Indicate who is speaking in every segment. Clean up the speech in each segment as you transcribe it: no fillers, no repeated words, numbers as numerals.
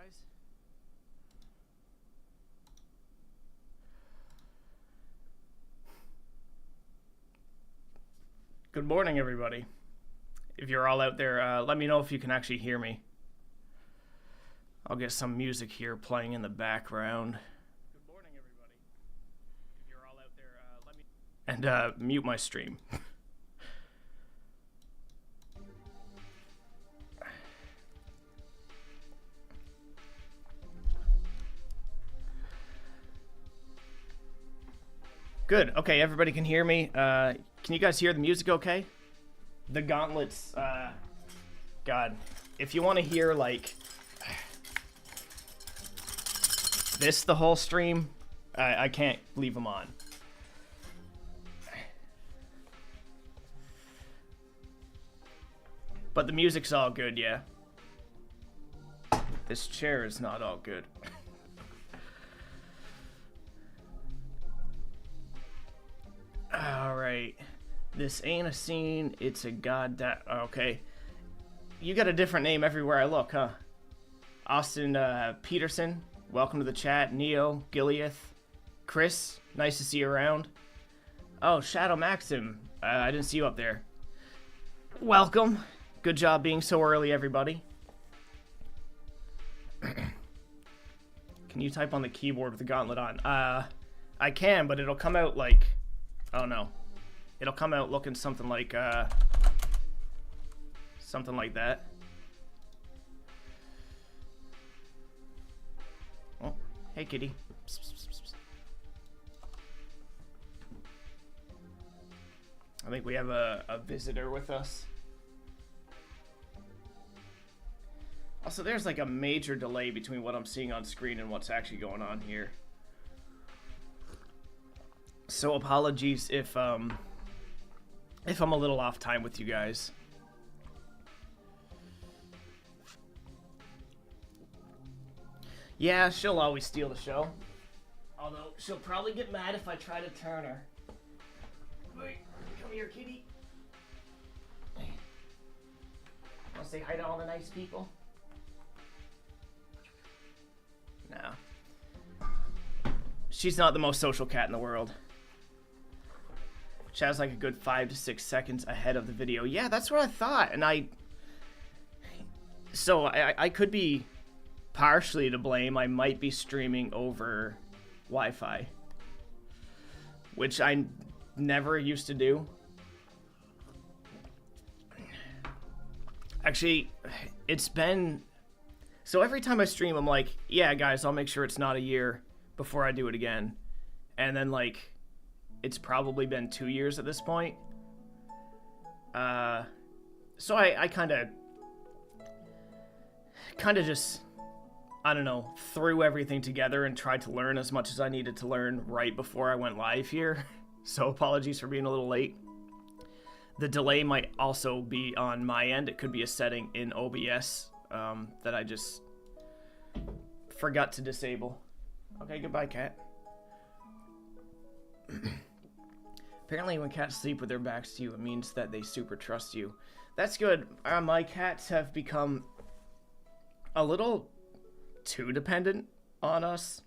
Speaker 1: guys? Good morning, everybody. If you're all out there, let me know if you can actually hear me. I'll get some music here playing in the background. Good morning, everybody. If you're all out there, let me... And mute my stream. Good. Okay, everybody can hear me. Can you guys hear the music okay? The gauntlets, God, if you want to hear, like, this the whole stream, I can't leave them on. But the music's all good, yeah. This chair is not all good. Alright. This ain't a scene, it's a goddamn... Okay. You got a different name everywhere I look, huh? Austin Peterson, welcome to the chat. Neo, Gileath, Chris, nice to see you around. Oh, Shadow Maxim, I didn't see you up there. Welcome. Good job being so early, everybody. Can you type on the keyboard with the gauntlet on? I can, but it'll come out like... Oh no. It'll come out looking something like that. Oh, hey kitty. I think we have a visitor with us. Also, there's like a major delay between what I'm seeing on screen and what's actually going on here. So apologies if I'm a little off time with you guys. Yeah, she'll always steal the show. Although, she'll probably get mad if I try to turn her. Wait, come here, kitty. Wanna say hi to all the nice people? No. She's not the most social cat in the world. Chad's like a good 5 to 6 seconds ahead of the video. Yeah, that's what I thought. And I could be partially to blame. I might be streaming over Wi-Fi, which I never used to do. Actually, it's been... So every time I stream, I'm like, yeah, guys, I'll make sure it's not a year before I do it again. And then, like... It's probably been 2 years at this point. So I kind of just, I don't know, threw everything together and tried to learn as much as I needed to learn right before I went live here. So apologies for being a little late. The delay might also be on my end. It could be a setting in OBS that I just forgot to disable. Okay, goodbye, cat. Apparently when cats sleep with their backs to you, it means that they super trust you. That's good. My cats have become a little too dependent on us.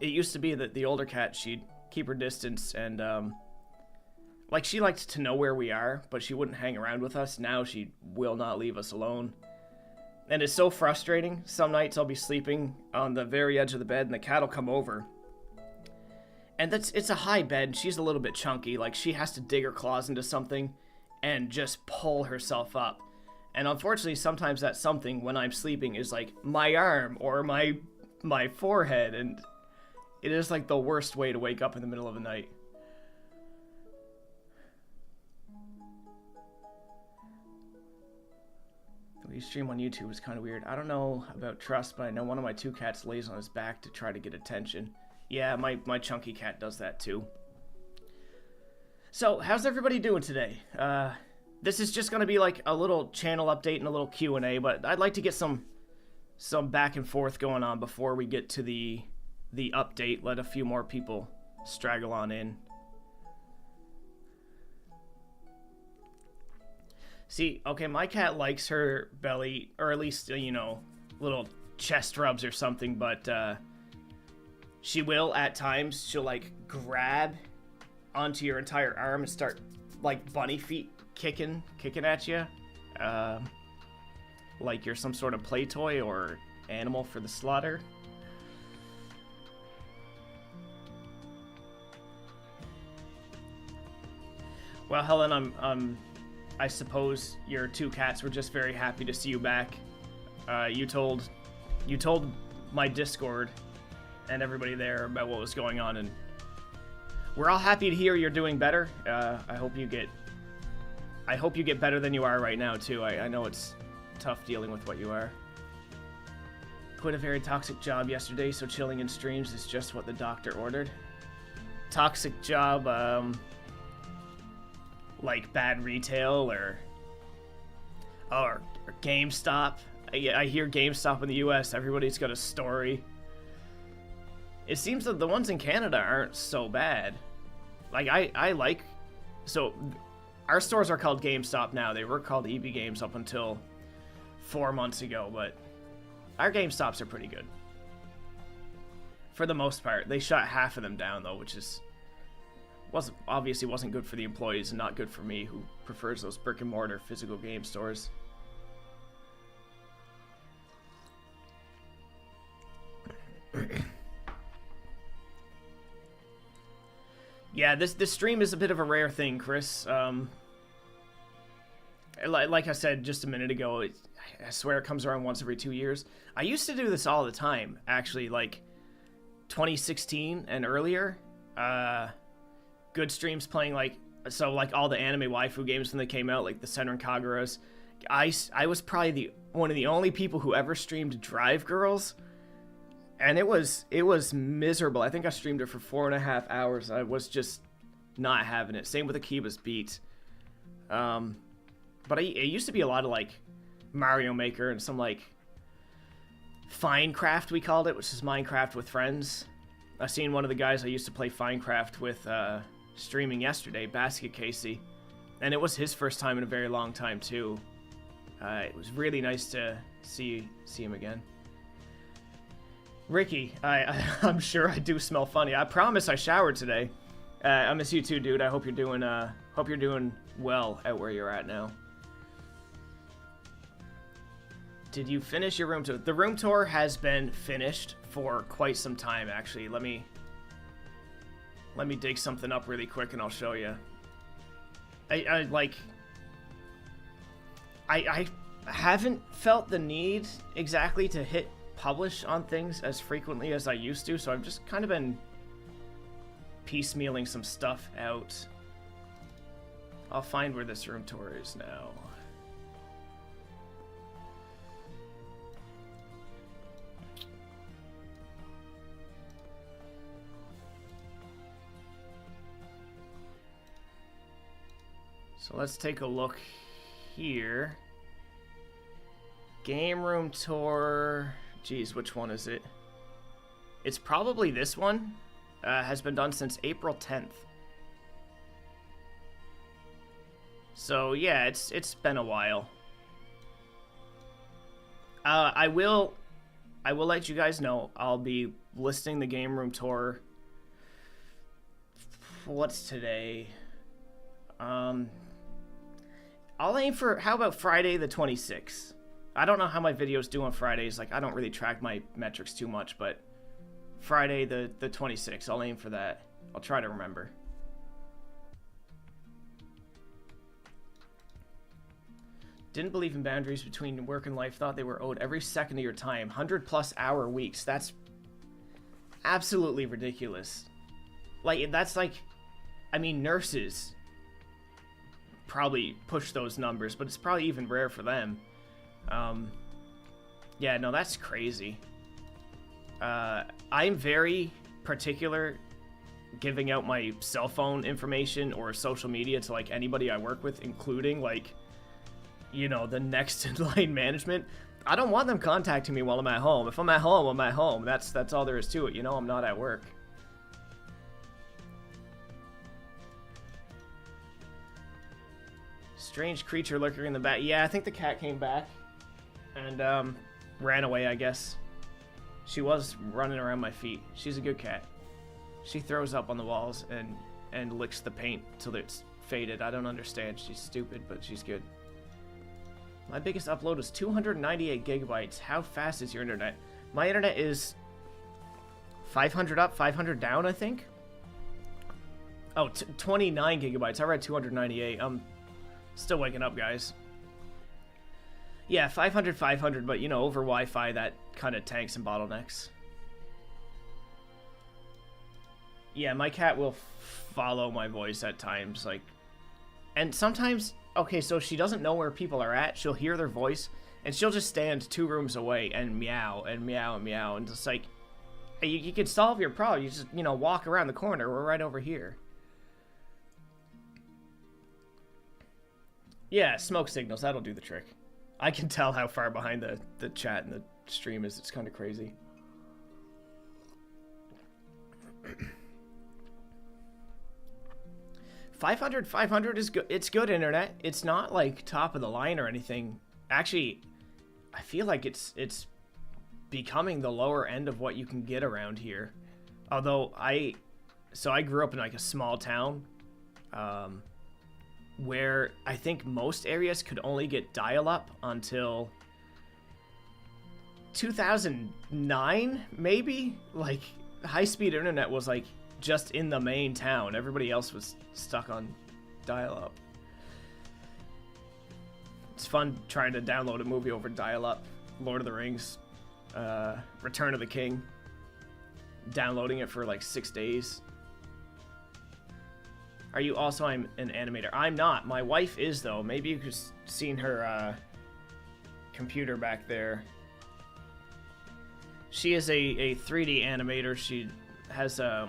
Speaker 1: It used to be that the older cat, she'd keep her distance and, like, she liked to know where we are, but she wouldn't hang around with us. Now she will not leave us alone. And it's so frustrating. Some nights I'll be sleeping on the very edge of the bed and the cat will come over. And it's a high bed, and she's a little bit chunky. Like, she has to dig her claws into something and just pull herself up. And unfortunately, sometimes that something, when I'm sleeping, is like my arm or my forehead. And it is like the worst way to wake up in the middle of the night. The way you stream on YouTube is kind of weird. I don't know about trust, but I know one of my 2 cats lays on his back to try to get attention. Yeah, my chunky cat does that too. So, how's everybody doing today? This is just going to be like a little channel update and a little Q&A, but I'd like to get some back and forth going on before we get to the update. Let a few more people straggle on in. See, okay, my cat likes her belly, or at least, you know, little chest rubs or something, but she will at times. She'll like grab onto your entire arm and start like bunny feet kicking at you, like you're some sort of play toy or animal for the slaughter. Well, Helen, I suppose your two cats were just very happy to see you back. You told my Discord and everybody there about what was going on, and we're all happy to hear you're doing better. I hope you get better than you are right now too. I know it's tough dealing with what you are. Quit a very toxic job yesterday, so chilling in streams is just what the doctor ordered. Toxic job, like bad retail or GameStop. I hear GameStop in the US, everybody's got a story. It seems that the ones in Canada aren't so bad. Like, so our stores are called GameStop now. They were called EB Games up until 4 months ago, but our GameStops are pretty good. For the most part. They shut half of them down though, which is obviously wasn't good for the employees and not good for me, who prefers those brick and mortar physical game stores. Yeah, this stream is a bit of a rare thing, Chris. Like I said just a minute ago, I swear it comes around once every 2 years. I used to do this all the time, actually, like 2016 and earlier. Good streams playing like all the anime waifu games when they came out, like the Senran Kagura's. I was probably one of the only people who ever streamed Drive Girls, and it was miserable. I think I streamed it for 4.5 hours. I was just not having it. Same with Akiba's Beat. But it used to be a lot of like Mario Maker and some like Finecraft, we called it, which is Minecraft with friends. I seen one of the guys I used to play Finecraft with streaming yesterday, Basket Casey, and it was his first time in a very long time too. It was really nice to see him again. Ricky, I'm sure I do smell funny. I promise I showered today. I miss you too, dude. I hope you're doing well at where you're at now. Did you finish your room tour? The room tour has been finished for quite some time, actually. Let me dig something up really quick and I'll show you. I haven't felt the need exactly to hit publish on things as frequently as I used to, so I've just kind of been piecemealing some stuff out. I'll find where this room tour is now. So let's take a look here. Game room tour. Geez, which one is it? It's probably this one. Has been done since April 10th. So yeah, it's been a while. I will let you guys know. I'll be listing the game room tour. What's today? I'll aim for, how about Friday the 26th? I don't know how my videos do on Fridays. Like, I don't really track my metrics too much, but Friday the 26th, I'll aim for that. I'll try to remember. Didn't believe in boundaries between work and life. Thought they were owed every second of your time. 100+ hour weeks. That's absolutely ridiculous. Like, that's like, I mean, nurses probably push those numbers, but it's probably even rare for them. Yeah, no, that's crazy. I'm very particular giving out my cell phone information or social media to like anybody I work with, including like, you know, the next in line management. I don't want them contacting me while I'm at home. If I'm at home, I'm at home. That's all there is to it, you know. I'm not at work. Strange creature lurking in the back. Yeah, I think the cat came back and ran away, I guess. She was running around my feet. She's a good cat. She throws up on the walls and licks the paint till it's faded. I don't understand. She's stupid, but she's good. My biggest upload is 298 gigabytes. How fast is your internet? My internet is 500 up, 500 down, I think. Oh, 29 gigabytes. I read 298. I'm still waking up, guys. Yeah, 500, 500, but, you know, over Wi-Fi, that kind of tanks and bottlenecks. Yeah, my cat will follow my voice at times, like... And sometimes... Okay, so she doesn't know where people are at. She'll hear their voice, and she'll just stand 2 rooms away and meow and meow and meow. And just like... Hey, you could solve your problem. You just, you know, walk around the corner. We're right over here. Yeah, smoke signals. That'll do the trick. I can tell how far behind the chat and the stream is. It's kind of crazy. $500 is good. It's good internet. It's not like top of the line or anything. Actually, I feel like it's becoming the lower end of what you can get around here. Although I grew up in like a small town, where I think most areas could only get dial-up until 2009, maybe? Like, high-speed internet was, like, just in the main town. Everybody else was stuck on dial-up. It's fun trying to download a movie over dial-up. Lord of the Rings, Return of the King. Downloading it for, like, 6 days. Are you also an animator? I'm not. My wife is, though. Maybe you've seen her computer back there. She is a 3D animator. She has a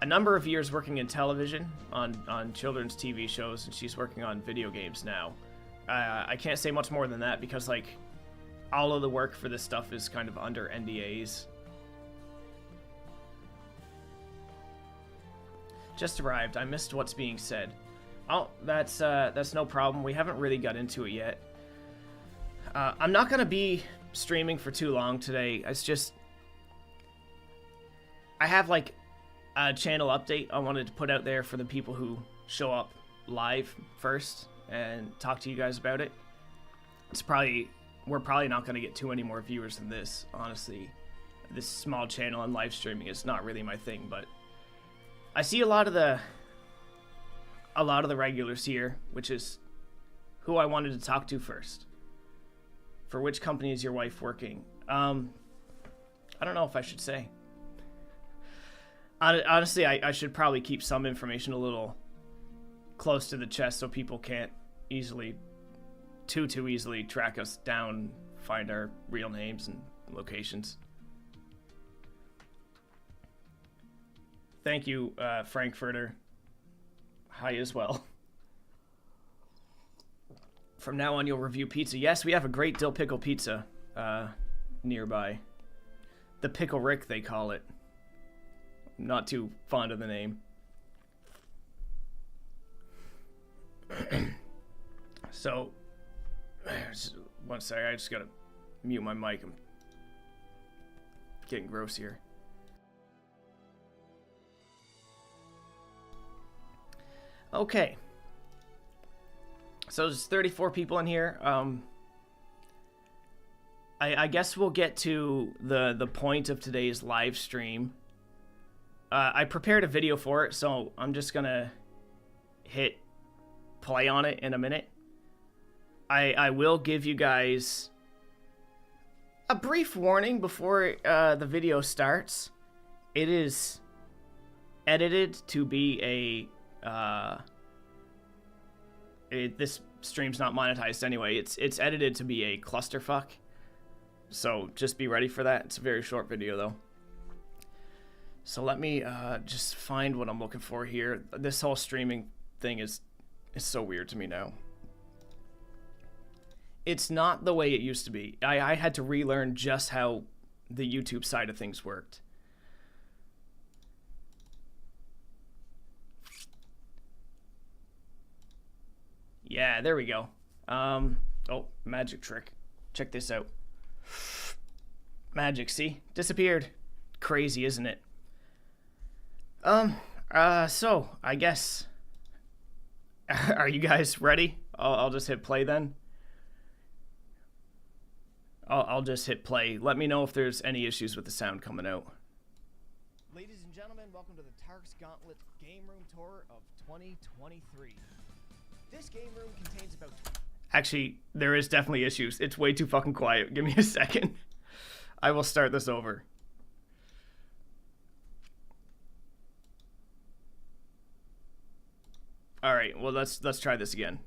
Speaker 1: number of years working in television on children's TV shows, and she's working on video games now. I can't say much more than that because, like, all of the work for this stuff is kind of under NDAs. Just arrived. I missed what's being said. Oh, that's no problem. We haven't really got into it yet. I'm not gonna be streaming for too long today. It's just I have like a channel update I wanted to put out there for the people who show up live first and talk to you guys about it. We're probably not gonna get too many more viewers than this, honestly. This small channel and live streaming is not really my thing, but I see a lot of the regulars here, which is who I wanted to talk to first. For which company is your wife working? I don't know if I should say. Honestly, I should probably keep some information a little close to the chest so people can't too easily track us down, find our real names and locations. Thank you, Frankfurter. Hi as well. From now on, you'll review pizza. Yes, we have a great dill pickle pizza nearby. The Pickle Rick, they call it. I'm not too fond of the name. So, one sec, I just gotta mute my mic. I'm getting gross here. Okay. So there's 34 people in here. I guess we'll get to the point of today's live stream. I prepared a video for it, so I'm just gonna hit play on it in a minute. I will give you guys a brief warning before the video starts. It is edited to be this stream's not monetized anyway. It's edited to be a clusterfuck. So just be ready for that. It's a very short video though. So let me just find what I'm looking for here. This whole streaming thing is so weird to me now. It's not the way it used to be. I had to relearn just how the YouTube side of things worked. Yeah, there we go. Oh, magic trick. Check this out. Magic, see? Disappeared. Crazy, isn't it? So, I guess... Are you guys ready? I'll just hit play then. I'll just hit play. Let me know if there's any issues with the sound coming out. Ladies and gentlemen, welcome to the Tarks Gauntlet Game Room Tour of 2023. This game room contains about... Actually, there is definitely issues. It's way too fucking quiet. Give me a second. I will start this over. Alright, well let's try this again.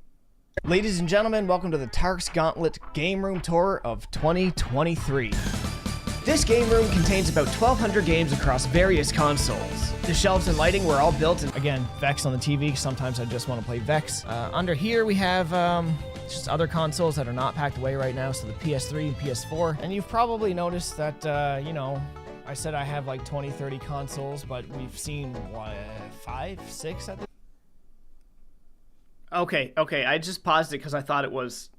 Speaker 1: Ladies and gentlemen, welcome to the Tarks Gauntlet Game Room Tour of 2023. This game room contains about 1,200 games across various consoles. The shelves and lighting were all built in, again, Vex on the TV, sometimes I just want to play Vex. Under here we have just other consoles that are not packed away right now, so the PS3 and PS4. And you've probably noticed that, you know, I said I have like 20, 30 consoles, but we've seen, what, 5, 6 at this? Okay, I just paused it because I thought it was...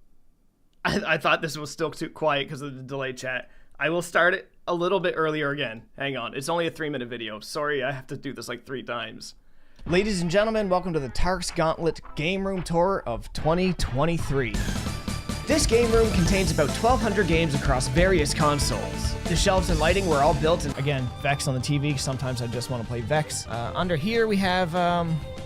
Speaker 1: I thought this was still too quiet because of the delayed chat. I will start it a little bit earlier again. Hang on, it's only a 3-minute video. Sorry, I have to do this like 3 times. Ladies and gentlemen, welcome to the Tarks Gauntlet Game Room Tour of 2023. This game room contains about 1,200 games across various consoles. The shelves and lighting were all built in, again, Vex on the TV, sometimes I just want to play Vex. Under here we have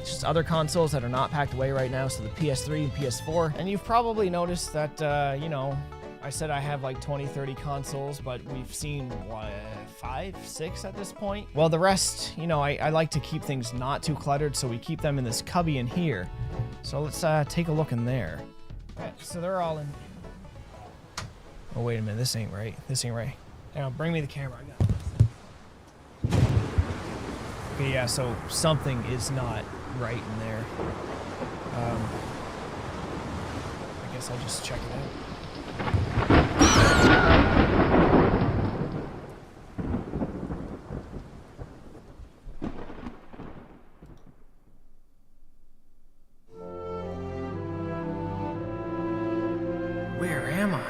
Speaker 1: just other consoles that are not packed away right now, so the PS3 and PS4. And you've probably noticed that, you know, I said I have like 20, 30 consoles, but we've seen, what, 5, 6 at this point? Well, the rest, you know, I like to keep things not too cluttered, so we keep them in this cubby in here. So let's take a look in there. Right, so they're all in... Oh, wait a minute, this ain't right. This ain't right. Hang on, bring me the camera. I got this. Okay, yeah, so something is not right in there. I guess I'll just check it out. Where am I?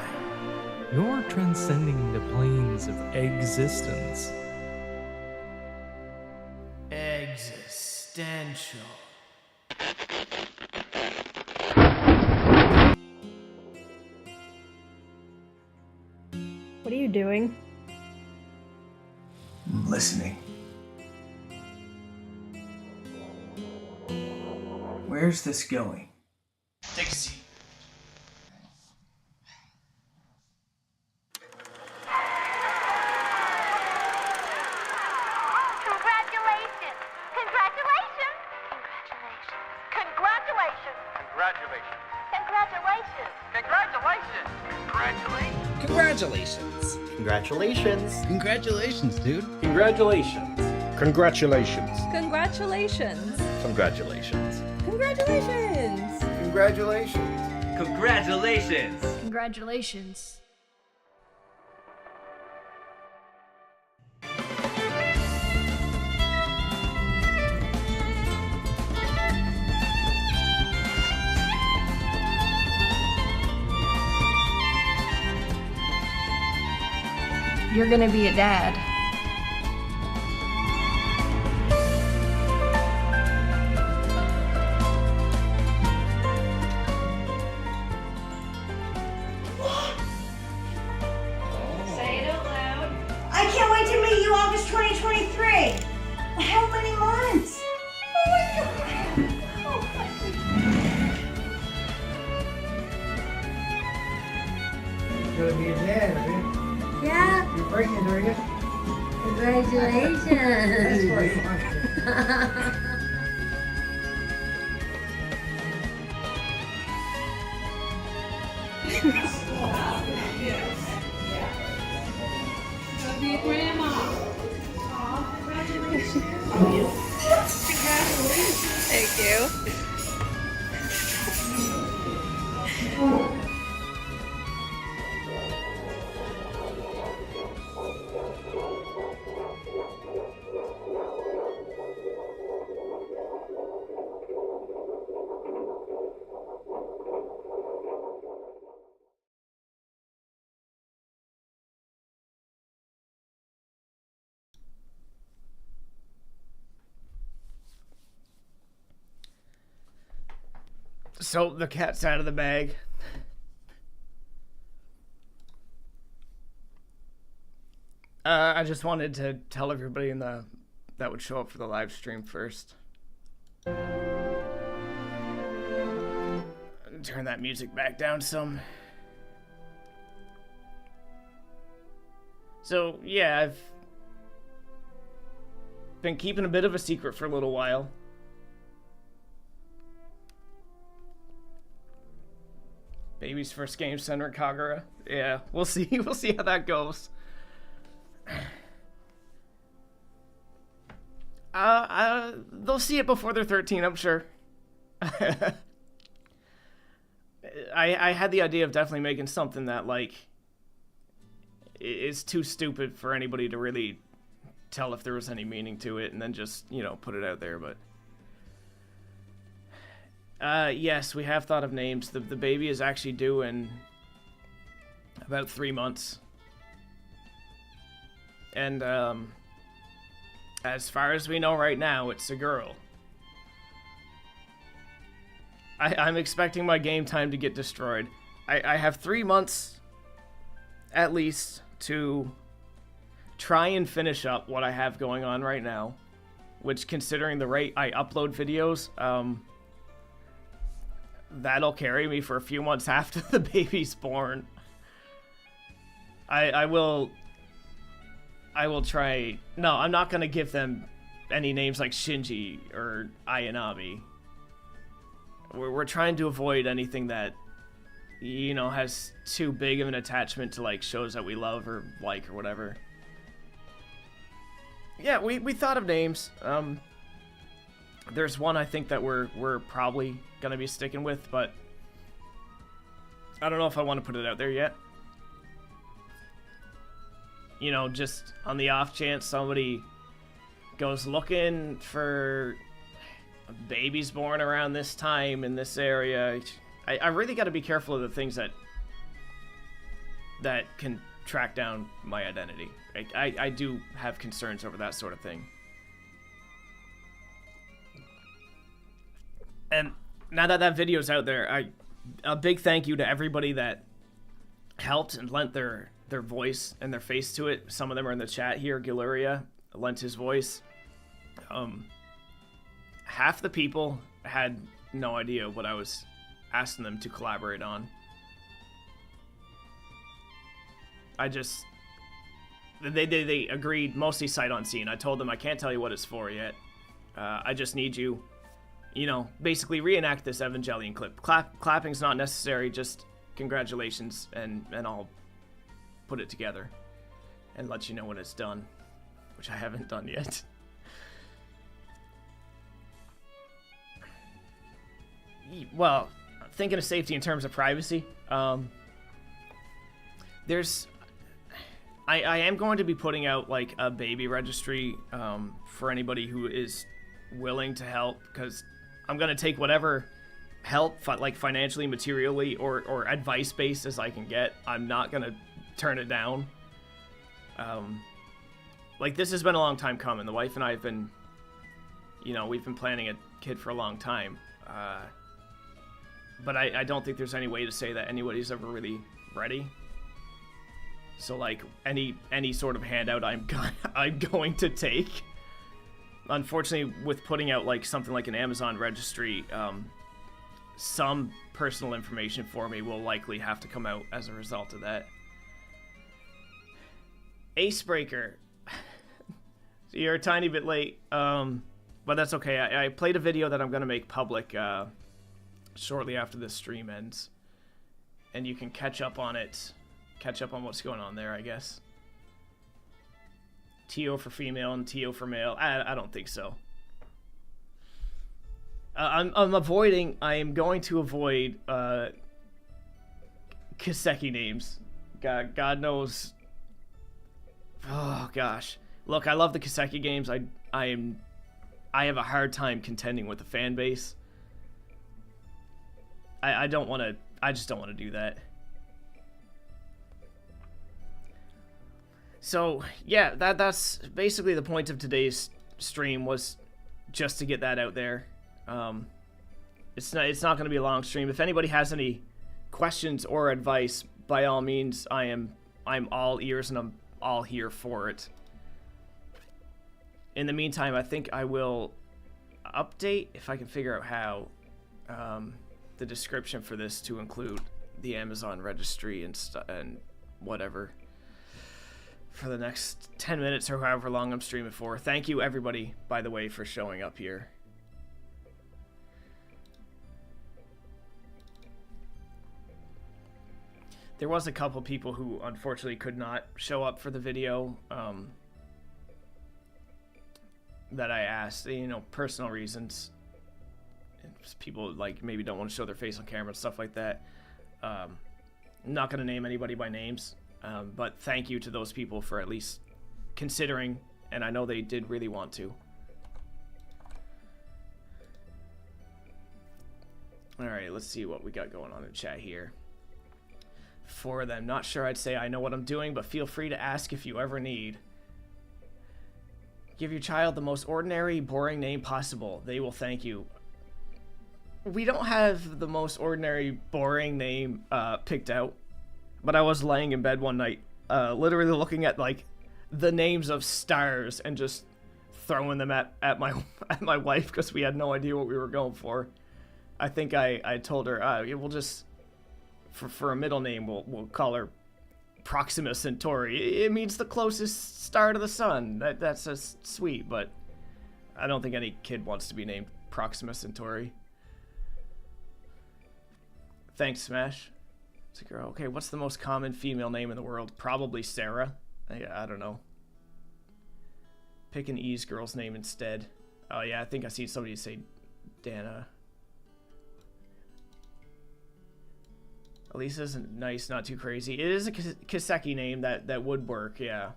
Speaker 2: You're transcending the planes of existence.
Speaker 1: Existential.
Speaker 3: What are you doing?
Speaker 1: I'm listening. Where's this going? Take a seat.
Speaker 4: Congratulations.
Speaker 5: Congratulations.
Speaker 4: Congratulations, dude.
Speaker 5: Congratulations.
Speaker 6: Congratulations.
Speaker 3: Congratulations.
Speaker 5: Congratulations.
Speaker 3: Congratulations.
Speaker 1: Congratulations.
Speaker 4: Congratulations.
Speaker 3: Congratulations. You're gonna be a dad. Say it out loud.
Speaker 7: I can't wait to meet you August 2023. How many months? Oh my god. Oh my god.
Speaker 8: You're gonna be a dad, right?
Speaker 7: Yeah.
Speaker 8: You're pregnant, are you?
Speaker 7: Congratulations.
Speaker 8: That's right.
Speaker 3: Be a grandma. Thank you.
Speaker 1: So the cat's out of the bag. I just wanted to tell everybody that would show up for the live stream first. Turn that music back down some. So, yeah, I've been keeping a bit of a secret for a little while. Baby's first game, Senra Kagura. Yeah, we'll see. We'll see how that goes. They'll see it before they're 13, I'm sure. I had the idea of definitely making something that, like, is too stupid for anybody to really tell if there was any meaning to it, and then just, you know, put it out there, but... yes, we have thought of names. The baby is actually due in about 3 months. And, as far as we know right now, it's a girl. I'm expecting my game time to get destroyed. I have 3 months, at least, to try and finish up what I have going on right now. Which, considering the rate I upload videos, that'll carry me for a few months after the baby's born. I will try... No, I'm not going to give them any names like Shinji or Ayanami. We're trying to avoid anything that, you know, has too big of an attachment to, like, shows that we love or like or whatever. Yeah, we thought of names. There's one I think that we're probably going to be sticking with, but I don't know if I want to put it out there yet. You know, just on the off chance somebody goes looking for babies born around this time in this area. I really got to be careful of the things that can track down my identity. I do have concerns over that sort of thing. And now that video's out there, a big thank you to everybody that helped and lent their voice and their face to it. Some of them are in the chat here. Giluria lent his voice. Half the people had no idea what I was asking them to collaborate on. They agreed mostly sight unseen. I told them I can't tell you what it's for yet. I just need you, you know, basically reenact this Evangelion clip. Clapping's not necessary, just congratulations, and I'll put it together and let you know when it's done, which I haven't done yet. Well, thinking of safety in terms of privacy, I am going to be putting out, like, a baby registry for anybody who is willing to help, because I'm going to take whatever help, like financially, materially, or advice-based as I can get. I'm not going to turn it down. Like, this has been a long time coming. The wife and I have been, you know, we've been planning a kid for a long time. But I don't think there's any way to say that anybody's ever really ready. So, like, any sort of handout I'm going to take. Unfortunately, with putting out, like, something like an Amazon registry, some personal information for me will likely have to come out as a result of that. Acebreaker. You're a tiny bit late, but that's okay. I played a video that I'm going to make public shortly after this stream ends, and you can catch up on it, catch up on what's going on there, I guess. TO for female and TO for male. I don't think so. I am going to avoid Kiseki names. God knows. Oh gosh. Look, I love the Kiseki games. I have a hard time contending with the fan base. I just don't want to do that. So, yeah, that's basically the point of today's stream, was just to get that out there. It's not going to be a long stream. If anybody has any questions or advice, by all means, I'm all ears and I'm all here for it. In the meantime, I think I will update, if I can figure out how, the description for this to include the Amazon registry and whatever for the next 10 minutes or however long I'm streaming for. Thank you, everybody, by the way, for showing up here. There was a couple people who unfortunately could not show up for the video that I asked, you know, personal reasons. People like maybe don't want to show their face on camera and stuff like that. I'm not going to name anybody by names, but thank you to those people for at least considering, and I know they did really want to. Alright, let's see what we got going on in chat here. For them, not sure I'd say I know what I'm doing, but feel free to ask if you ever need. Give your child the most ordinary, boring name possible. They will thank you. We don't have the most ordinary, boring name picked out, but I was laying in bed one night, literally looking at like the names of stars and just throwing them at my wife because we had no idea what we were going for. I think I told her we'll just for a middle name we'll call her Proxima Centauri. It means the closest star to the sun. That's just sweet, but I don't think any kid wants to be named Proxima Centauri. Thanks, Smash. It's a girl. Okay, what's the most common female name in the world? Probably Sarah. I don't know. Pick an E's girl's name instead. Oh yeah, I think I see somebody say Dana. Elisa's nice, not too crazy. It is a Kiseki name that would work, yeah.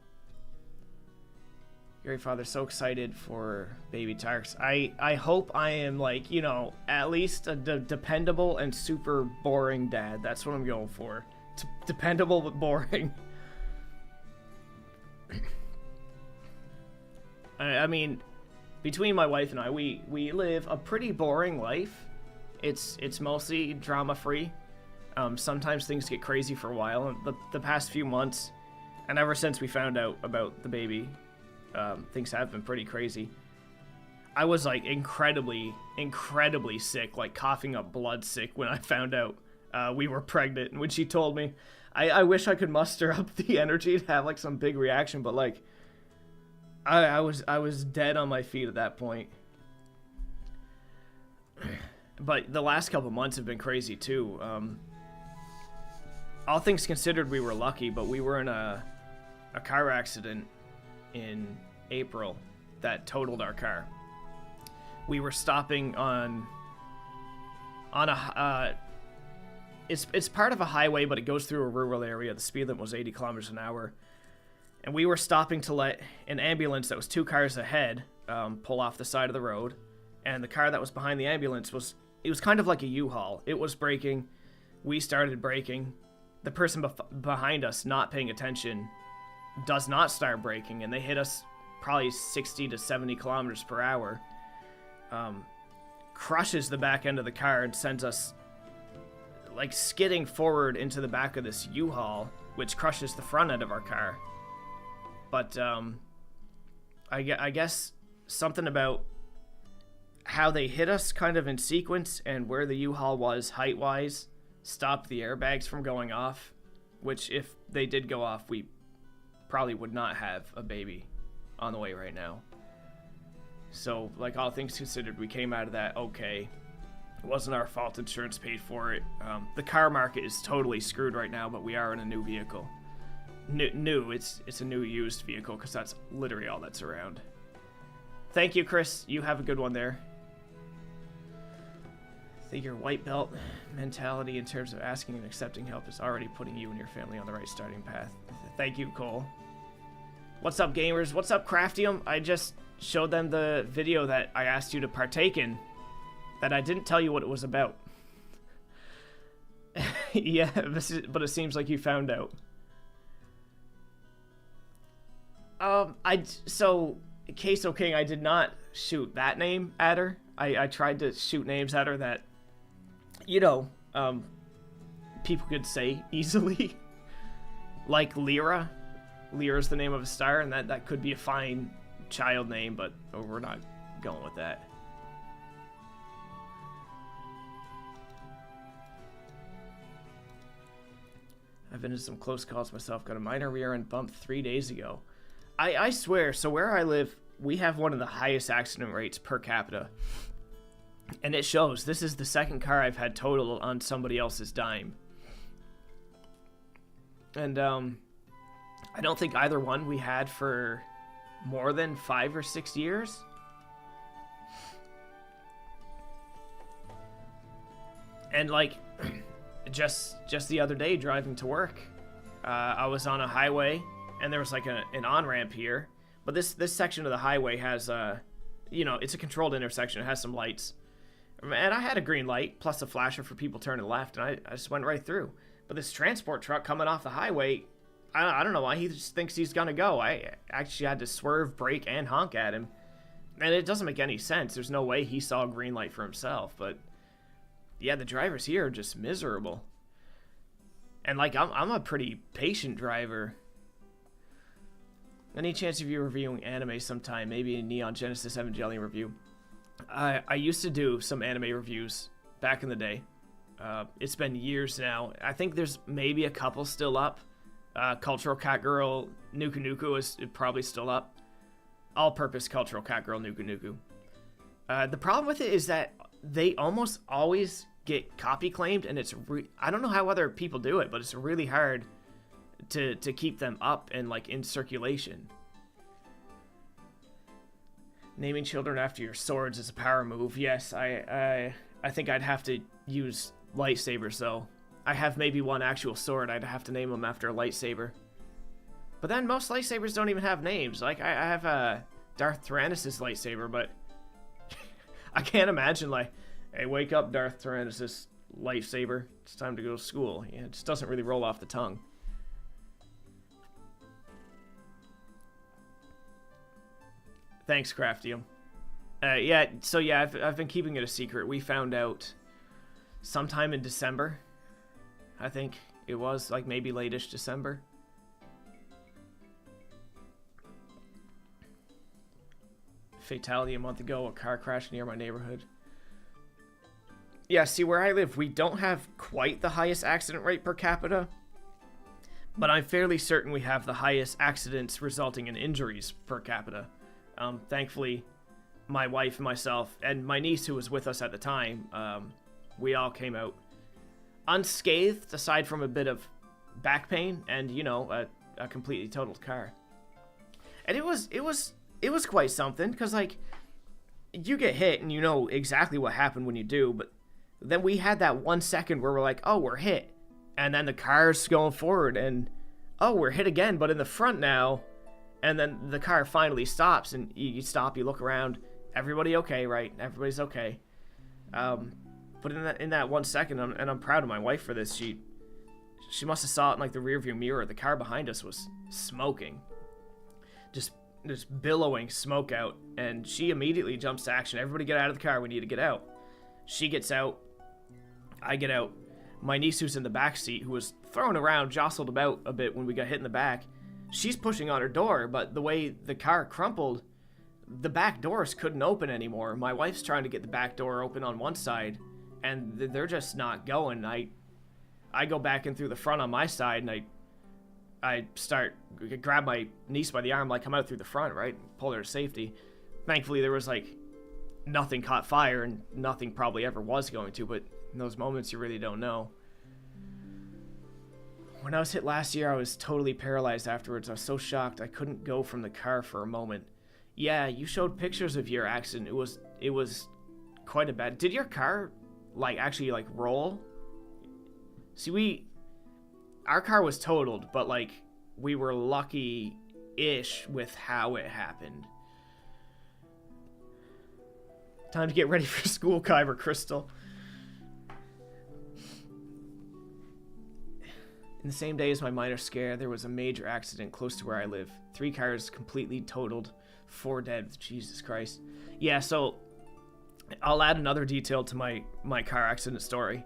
Speaker 1: Your father's so excited for baby Tarks. I hope I am, like, you know, at least a dependable and super boring dad. That's what I'm going for. Dependable but boring. I mean, between my wife and I, we live a pretty boring life. It's mostly drama-free. Sometimes things get crazy for a while. And the past few months, and ever since we found out about the baby, things have been pretty crazy. I was like incredibly sick, like coughing up blood sick when I found out we were pregnant. And when she told me, I wish I could muster up the energy to have like some big reaction, but like I was dead on my feet at that point. But the last couple months have been crazy too. All things considered, we were lucky, but we were in a car accident in April that totaled our car. We were stopping on a it's part of a highway, but it goes through a rural area. The speed limit was 80 kilometers an hour, and we were stopping to let an ambulance that was 2 cars ahead pull off the side of the road, and the car that was behind the ambulance was kind of like a U-Haul. It was braking. We started braking. The person behind us, not paying attention, does not start braking, and they hit us probably 60 to 70 kilometers per hour. Crushes the back end of the car and sends us like skidding forward into the back of this U-Haul, which crushes the front end of our car. But I guess something about how they hit us kind of in sequence and where the U-Haul was height-wise stopped the airbags from going off, which if they did go off, we probably would not have a baby on the way right now. So, like, all things considered, we came out of that okay. It wasn't our fault. Insurance paid for it. The car market is totally screwed right now, but we are in a new vehicle. New. It's a new used vehicle, because that's literally all that's around. Thank you, Chris. You have a good one there. I think your white belt mentality in terms of asking and accepting help is already putting you and your family on the right starting path. Thank you, Cole. What's up, gamers? What's up, Craftium? I just showed them the video that I asked you to partake in that I didn't tell you what it was about. Yeah, but it seems like you found out. So, Queso King, I did not shoot that name at her. I tried to shoot names at her that you know, people could say easily. Like Lyra. Lyra's the name of a star, and that could be a fine child name, but we're not going with that. I've been in some close calls myself. Got a minor rear end bump 3 days ago. I swear, so where I live, we have one of the highest accident rates per capita. And it shows. This is the second car I've had totaled on somebody else's dime. And, I don't think either one we had for more than 5 or 6 years. And, like, just the other day driving to work, I was on a highway, and there was, like, an on-ramp here. But this section of the highway has, you know, it's a controlled intersection. It has some lights. And I had a green light, plus a flasher for people turning left, and I just went right through. But this transport truck coming off the highway, I don't know why he just thinks he's gonna go. I actually had to swerve, brake, and honk at him. And it doesn't make any sense. There's no way he saw a green light for himself. But, yeah, the drivers here are just miserable. And, like, I'm a pretty patient driver. Any chance of you reviewing anime sometime? Maybe a Neon Genesis Evangelion review. I used to do some anime reviews back in the day. It's been years now. I think there's maybe a couple still up. Cultural Cat Girl Nuku Nuku is probably still up. All-purpose Cultural Cat Girl Nuku Nuku. The problem with it is that they almost always get copy claimed, and it's I don't know how other people do it, but it's really hard to keep them up and like in circulation. Naming children after your swords is a power move. Yes, I think I'd have to use lightsabers though. I have maybe one actual sword. I'd have to name them after a lightsaber. But then most lightsabers don't even have names. Like I have a Darth Tyrannus' lightsaber, but I can't imagine like, hey, wake up, Darth Tyrannus' lightsaber. It's time to go to school. Yeah, it just doesn't really roll off the tongue. Thanks, Craftium. Yeah, so yeah, I've been keeping it a secret. We found out sometime in December. I think it was, like maybe late-ish December. Fatality a month ago, a car crashed near my neighborhood. Yeah, see, where I live, we don't have quite the highest accident rate per capita, but I'm fairly certain we have the highest accidents resulting in injuries per capita. Thankfully, my wife, myself, and my niece who was with us at the time, we all came out unscathed, aside from a bit of back pain and, you know, a completely totaled car. And it was quite something, because, like, you get hit and you know exactly what happened when you do, but then we had that 1 second where we're like, oh, we're hit. And then the car's going forward and, oh, we're hit again, but in the front now. And then the car finally stops, and you stop, you look around, everybody okay, right? Everybody's okay. But in that 1 second, and I'm proud of my wife for this, she must have saw it in like the rearview mirror. The car behind us was smoking, just billowing smoke out, and she immediately jumps to action. Everybody get out of the car, we need to get out. She gets out, I get out. My niece, who's in the back seat, who was thrown around, jostled about a bit when we got hit in the back, she's pushing on her door, but the way the car crumpled, the back doors couldn't open anymore. My wife's trying to get the back door open on one side, and they're just not going. I go back in through the front on my side, and I grab my niece by the arm, like, come out through the front, right? Pull her to safety. Thankfully, there was, like, nothing caught fire, and nothing probably ever was going to, but in those moments, you really don't know. When I was hit last year, I was totally paralyzed afterwards. I was so shocked I couldn't go from the car for a moment. Yeah, you showed pictures of your accident. It was quite a bad... Did your car, like, actually, like, roll? See, our car was totaled, but, like, we were lucky-ish with how it happened. Time to get ready for school, Kyber Crystal. In the same day as my minor scare, there was a major accident close to where I live. 3 cars completely totaled, 4 dead. Jesus Christ. Yeah, so I'll add another detail to my car accident story.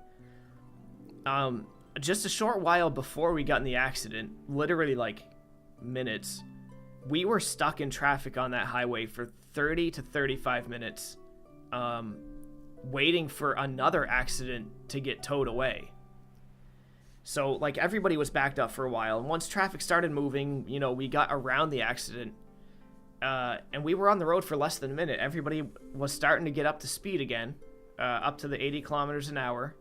Speaker 1: Just a short while before we got in the accident, literally like minutes, we were stuck in traffic on that highway for 30 to 35 minutes, waiting for another accident to get towed away. So, like, everybody was backed up for a while, and once traffic started moving, you know, we got around the accident, and we were on the road for less than a minute. Everybody was starting to get up to speed again, up to the 80 kilometers an hour,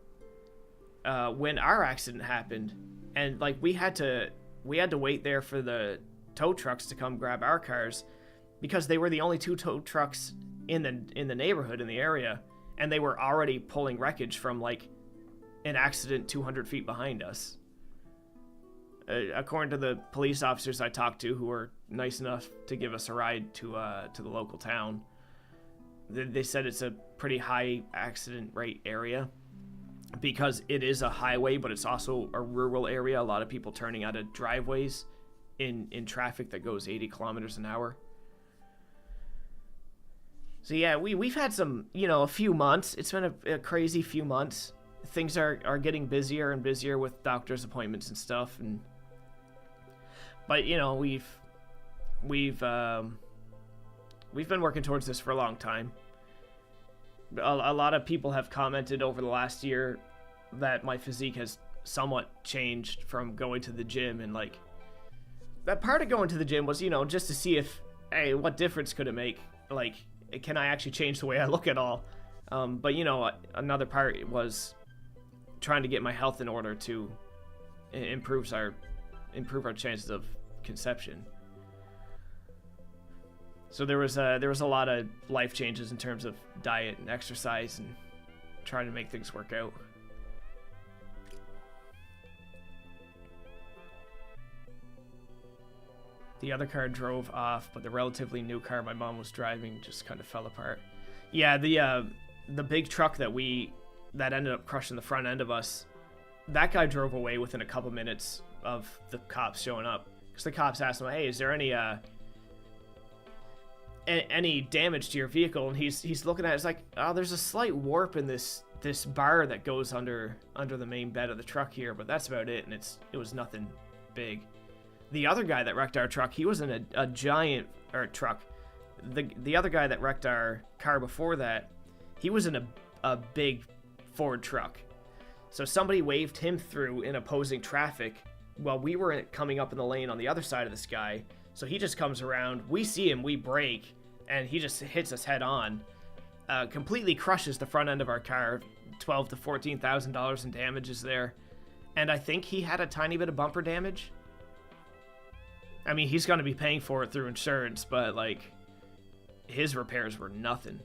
Speaker 1: when our accident happened. And, like, we had to wait there for the tow trucks to come grab our cars, because they were the only 2 tow trucks in the neighborhood, in the area, and they were already pulling wreckage from, like, an accident 200 feet behind us. According to the police officers I talked to, who were nice enough to give us a ride to the local town, they said it's a pretty high accident rate area because it is a highway, but it's also a rural area. A lot of people turning out of driveways in traffic that goes 80 kilometers an hour. So yeah, we've had some, you know, a few months. It's been a crazy few months. Things are getting busier and busier with doctor's appointments and stuff, but you know, we've been working towards this for a long time. A lot of people have commented over the last year that my physique has somewhat changed from going to the gym, and like, that part of going to the gym was, you know, just to see if, hey, what difference could it make? Like, can I actually change the way I look at all? But you know, another part was trying to get my health in order to improve our chances of conception. So there was a lot of life changes in terms of diet and exercise and trying to make things work out. The other car drove off, but the relatively new car my mom was driving just kind of fell apart. Yeah, the big truck that ended up crushing the front end of us, that guy drove away within a couple minutes of the cops showing up. Because the cops asked him, hey, is there any damage to your vehicle? And he's looking at it, it's like, oh, there's a slight warp in this bar that goes under the main bed of the truck here, but that's about it, and it was nothing big. The other guy that wrecked our truck, he was in a giant truck. The other guy that wrecked our car before that, he was in a big Ford truck. So somebody waved him through in opposing traffic while we were coming up in the lane on the other side of this guy. So he just comes around, we see him, we brake, and he just hits us head on. Completely crushes the front end of our car. $12,000 to $14,000 in damages there. And I think he had a tiny bit of bumper damage. I mean, he's going to be paying for it through insurance, but like, his repairs were nothing.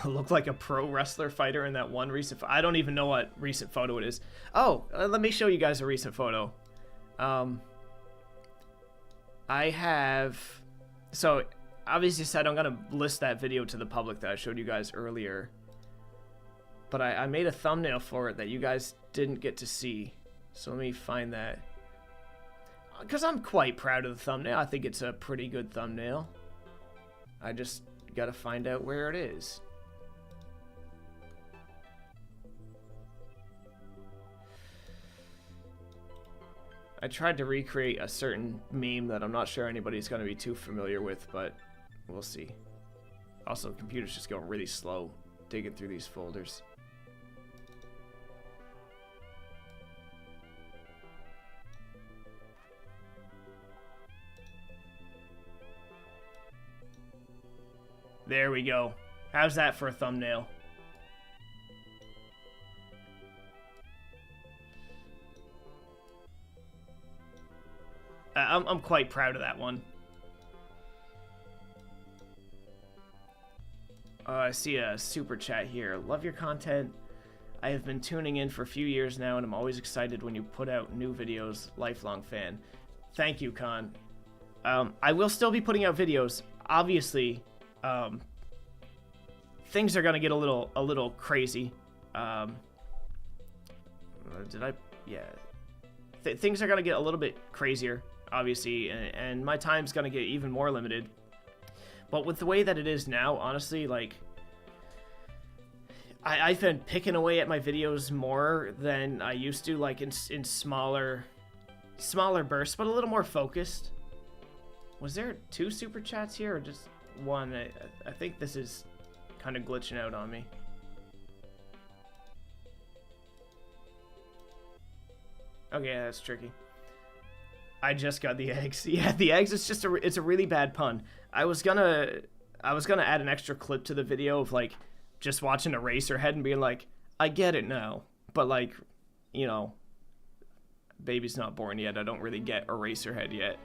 Speaker 1: Looked like a pro wrestler fighter in that one recent I don't even know what recent photo it is. Oh, let me show you guys a recent photo. I have, so obviously said I'm gonna list that video to the public that I showed you guys earlier, but I made a thumbnail for it that you guys didn't get to see. So let me find that, because I'm quite proud of the thumbnail. I think it's a pretty good thumbnail. I just gotta find out where it is. I tried to recreate a certain meme that I'm not sure anybody's going to be too familiar with, but we'll see. Also, the computer's just going really slow digging through these folders. There we go. How's that for a thumbnail? I'm quite proud of that one. I see a super chat here. Love your content. I have been tuning in for a few years now, and I'm always excited when you put out new videos. Lifelong fan. Thank you, Con. I will still be putting out videos. Obviously, things are gonna get a little crazy. Yeah. Things are gonna get a little bit crazier, obviously, and my time's gonna get even more limited. But with the way that it is now, honestly, like, I've been picking away at my videos more than I used to, like in smaller bursts, but a little more focused. Was there 2 super chats here or just 1? I think this is kind of glitching out on me. Okay, yeah, that's tricky. I just got the eggs. Yeah, the eggs is just it's a really bad pun. I was gonna add an extra clip to the video of like just watching Eraserhead and being like, I get it now, but like, you know, baby's not born yet. I don't really get Eraserhead yet.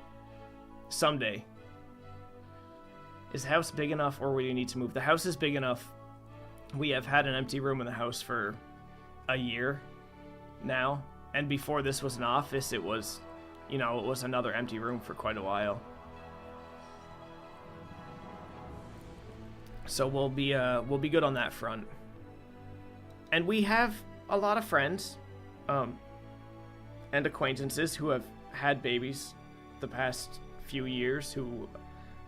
Speaker 1: Someday. Is the house big enough or will you need to move? The house is big enough. We have had an empty room in the house for a year now. And before this was an office, it was, you know, it was another empty room for quite a while. So we'll be good on that front. And we have a lot of friends and acquaintances who have had babies the past few years who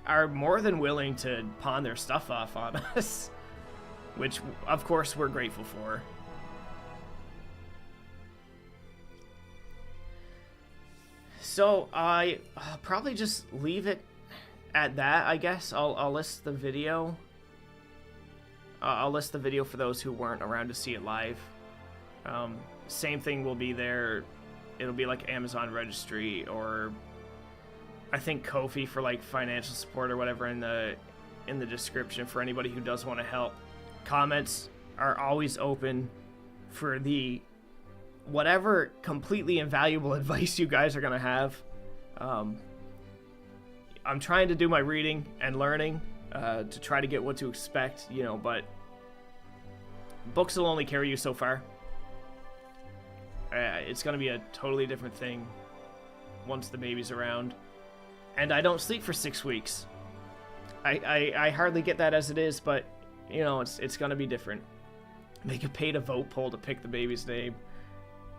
Speaker 1: are more than willing to pawn their stuff off on us, which of course we're grateful for. So I'll probably just leave it at that, I guess. I'll list the video. I'll list the video for those who weren't around to see it live. Same thing will be there. It'll be like Amazon Registry or I think Ko-fi for like financial support or whatever in the description for anybody who does want to help. Comments are always open for the whatever completely invaluable advice you guys are gonna have. I'm trying to do my reading and learning to try to get what to expect, you know, but books will only carry you so far. It's gonna be a totally different thing once the baby's around. And I don't sleep for 6 weeks. I hardly get that as it is, but you know, it's gonna be different. They could paid a vote poll to pick the baby's name.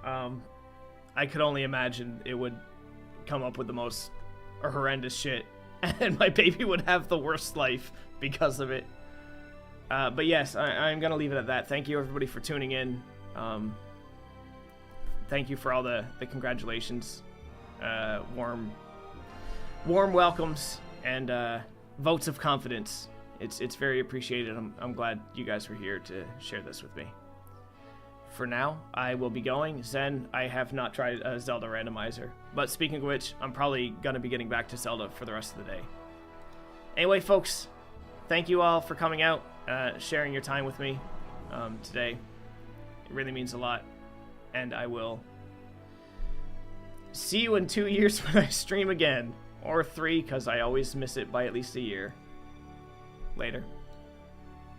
Speaker 1: I could only imagine it would come up with the most horrendous shit, and my baby would have the worst life because of it. But yes, I'm gonna leave it at that. Thank you everybody for tuning in. Thank you for all the congratulations, warm welcomes, and votes of confidence. It's very appreciated. I'm glad you guys were here to share this with me. For now, I will be going. Zen, I have not tried a Zelda randomizer. But speaking of which, I'm probably going to be getting back to Zelda for the rest of the day. Anyway, folks, thank you all for coming out, sharing your time with me today. It really means a lot. And I will see you in 2 years when I stream again. Or 3, because I always miss it by at least a year. Later.